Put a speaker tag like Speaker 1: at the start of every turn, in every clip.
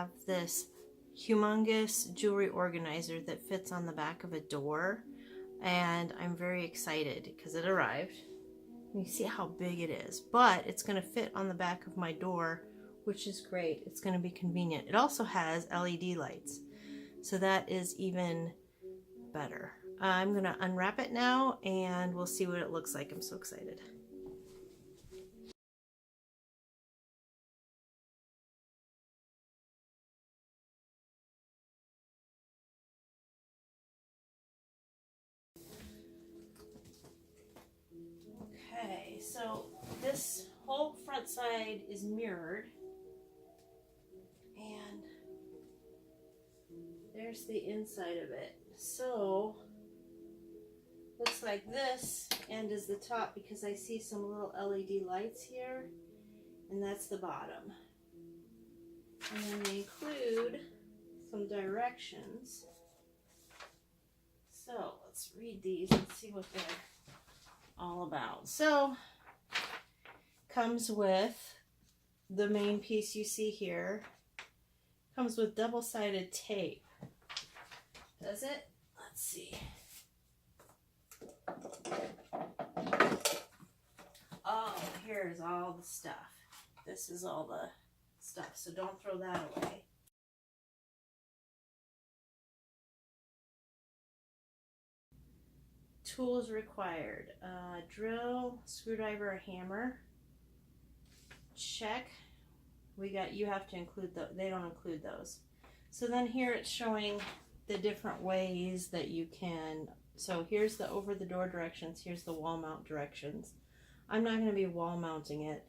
Speaker 1: have this humongous jewelry organizer that fits on the back of a door, and I'm very excited because it arrived. You see how big it is, but it's going to fit on the back of my door, which is great. It's going to be convenient. It also has LED lights, so that is even better. I'm going to unwrap it now and we'll see what it looks like. I'm so excited. Okay, so this whole front side is mirrored, and there's the inside of it. So looks like this end is the top because I see some little LED lights here, and that's the bottom. And then they include some directions. So let's read these and see what they're all about. So comes with the main piece you see here. Comes with double-sided tape. Does it? Let's see. Oh, here's all the stuff. This is all the stuff, so don't throw that away. Tools required: drill, screwdriver, a hammer. Check. You have to include they don't include those. So then here it's showing the different ways that you can. So here's the over the door directions, here's the wall mount directions. I'm not going to be wall mounting it,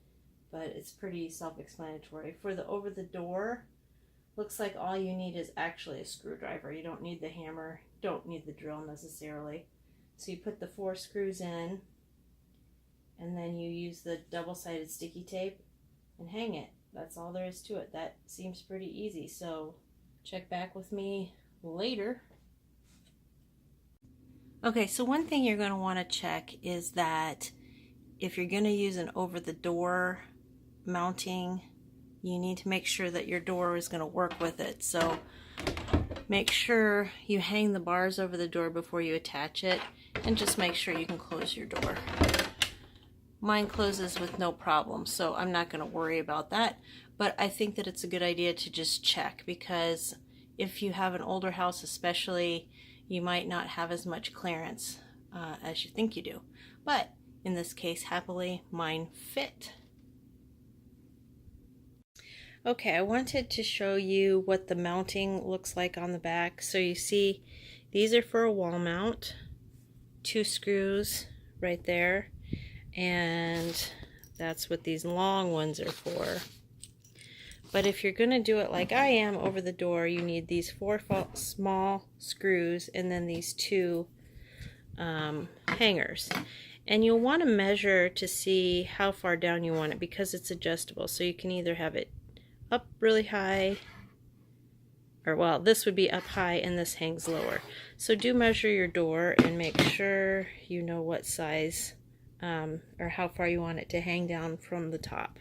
Speaker 1: but it's pretty self-explanatory. For the over the door, looks like all you need is actually a screwdriver. You don't need the hammer, don't need the drill necessarily. So you put the 4 screws in, and then you use the double-sided sticky tape and hang it. That's all there is to it. That seems pretty easy, so check back with me later. Okay, so one thing you're going to want to check is that if you're going to use an over-the-door mounting, you need to make sure that your door is going to work with it. So make sure you hang the bars over the door before you attach it, and just make sure you can close your door. Mine closes with no problem, so I'm not going to worry about that. But I think that it's a good idea to just check, because if you have an older house especially, you might not have as much clearance as you think you do. But in this case, happily, mine fit. Okay, I wanted to show you what the mounting looks like on the back. So you see, these are for a wall mount. 2 screws right there. And that's what these long ones are for. But if you're going to do it like I am over the door, you need these 4 small screws and then these 2 hangers. And you'll want to measure to see how far down you want it, because it's adjustable. So you can either have it up really high, or well, this would be up high and this hangs lower. So do measure your door and make sure you know what size or how far you want it to hang down from the top.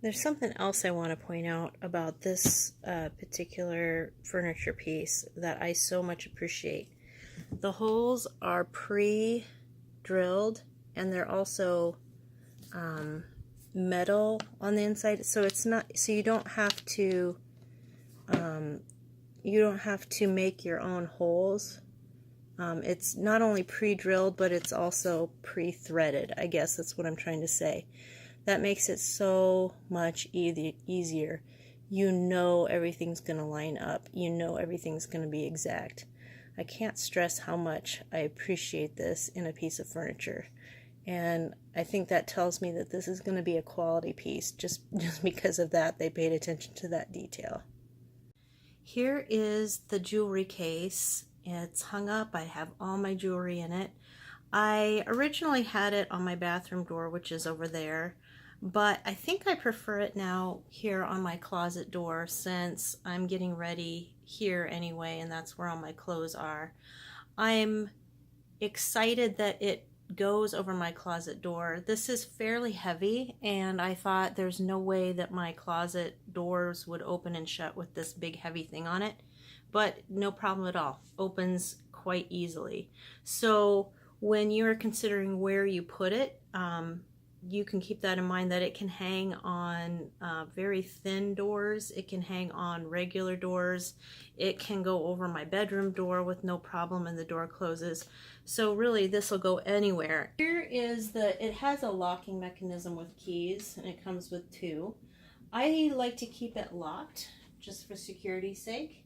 Speaker 1: There's something else I want to point out about this particular furniture piece that I so much appreciate. The holes are pre-drilled, and they're also metal on the inside, so it's not, so you don't have to make your own holes. It's not only pre-drilled, but it's also pre-threaded. I guess that's what I'm trying to say. That makes it so much easier. You know everything's going to line up. You know everything's going to be exact. I can't stress how much I appreciate this in a piece of furniture. And I think that tells me that this is going to be a quality piece. Just because of that, they paid attention to that detail. Here is the jewelry case. It's hung up. I have all my jewelry in it. I originally had it on my bathroom door, which is over there, but I think I prefer it now here on my closet door, since I'm getting ready here anyway, and that's where all my clothes are. I'm excited that it goes over my closet door. This is fairly heavy, and I thought there's no way that my closet doors would open and shut with this big heavy thing on it, but no problem at all. Opens quite easily. So when you're considering where you put it, you can keep that in mind, that it can hang on very thin doors. It can hang on regular doors. It can go over my bedroom door with no problem and the door closes. So really this will go anywhere. Here is it has a locking mechanism with keys, and it comes with 2. I like to keep it locked just for security's sake,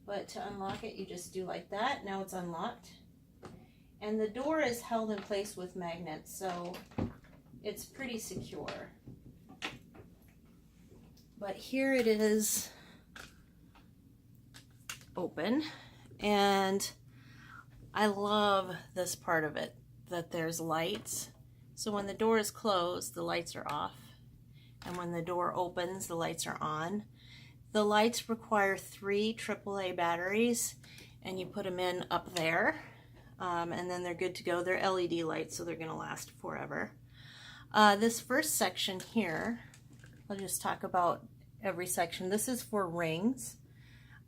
Speaker 1: but to unlock it you just do like that. Now it's unlocked. And the door is held in place with magnets, so it's pretty secure. But here it is open, and I love this part of it, that there's lights. So when the door is closed, the lights are off, and when the door opens, the lights are on. The lights require 3 AAA batteries, and you put them in up there, and then they're good to go. They're LED lights, so they're going to last forever. This first section here, I'll just talk about every section. This is for rings,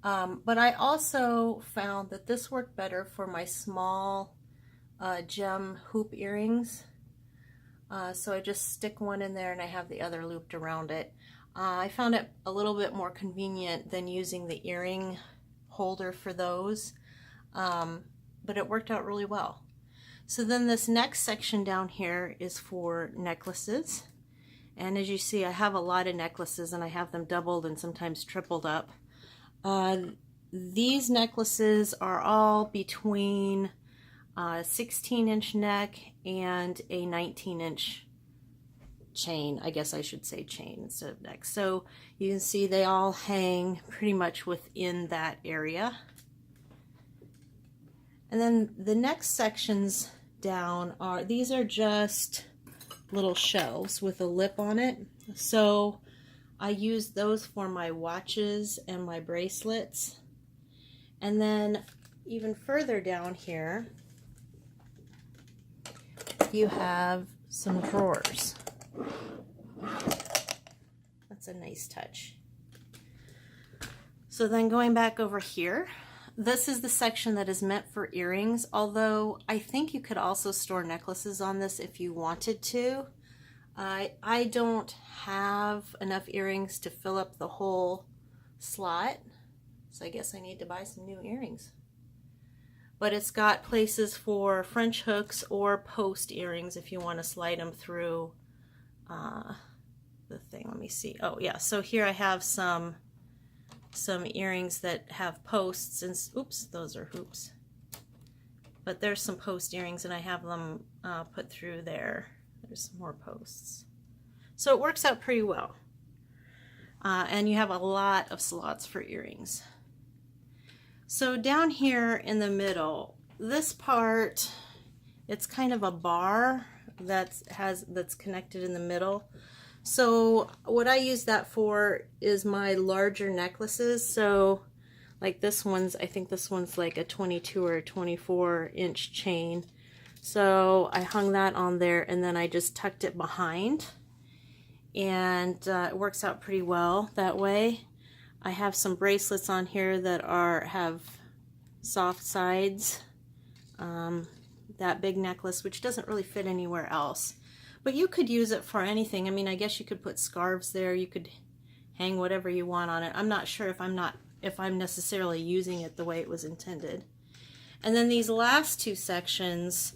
Speaker 1: but I also found that this worked better for my small gem hoop earrings. So I just stick one in there and I have the other looped around it. I found it a little bit more convenient than using the earring holder for those, but it worked out really well. So then this next section down here is for necklaces. And as you see, I have a lot of necklaces, and I have them doubled and sometimes tripled up. These necklaces are all between a 16-inch neck and a 19-inch chain. I guess I should say chain instead of neck. So you can see they all hang pretty much within that area. And then the next sections down these are just little shelves with a lip on it. So I use those for my watches and my bracelets. And then even further down here, you have some drawers. That's a nice touch. So then going back over here, this is the section that is meant for earrings, although I think you could also store necklaces on this if you wanted to. I don't have enough earrings to fill up the whole slot, so I guess I need to buy some new earrings. But it's got places for French hooks or post earrings if you want to slide them through the thing. Let me see. Oh yeah, so here I have some earrings that have posts, and oops, those are hoops. But there's some post earrings, and I have them put through there. There's some more posts. So it works out pretty well. And you have a lot of slots for earrings. So down here in the middle, this part, it's kind of a bar that's connected in the middle. So what I use that for is my larger necklaces. So like this one's, I think this one's like a 22 or a 24-inch chain. So I hung that on there, and then I just tucked it behind, and it works out pretty well that way. I have some bracelets on here that have soft sides. That big necklace, which doesn't really fit anywhere else. But you could use it for anything. I mean, I guess you could put scarves there. You could hang whatever you want on it. I'm not sure if I'm necessarily using it the way it was intended. And then these last 2 sections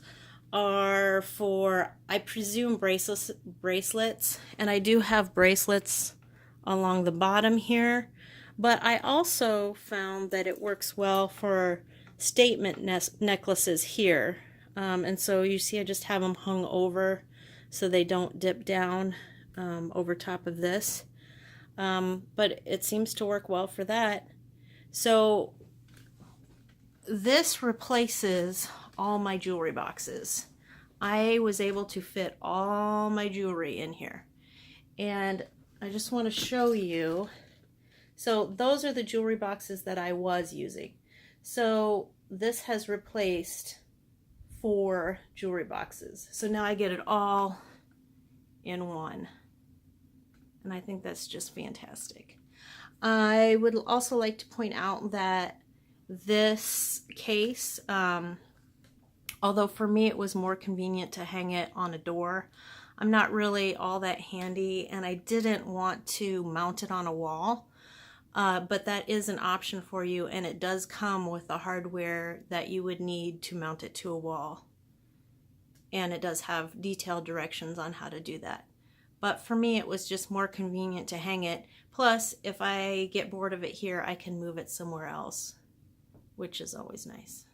Speaker 1: are for, I presume, bracelets. And I do have bracelets along the bottom here. But I also found that it works well for statement necklaces here. And so you see I just have them hung over so they don't dip down over top of this. But it seems to work well for that. So this replaces all my jewelry boxes. I was able to fit all my jewelry in here. And I just want to show you. So those are the jewelry boxes that I was using. So this has replaced 4 jewelry boxes. So now I get it all in one. And I think that's just fantastic. I would also like to point out that this case, although for me it was more convenient to hang it on a door, I'm not really all that handy and I didn't want to mount it on a wall. But that is an option for you, and it does come with the hardware that you would need to mount it to a wall. And it does have detailed directions on how to do that. But for me, it was just more convenient to hang it. Plus, if I get bored of it here, I can move it somewhere else, which is always nice.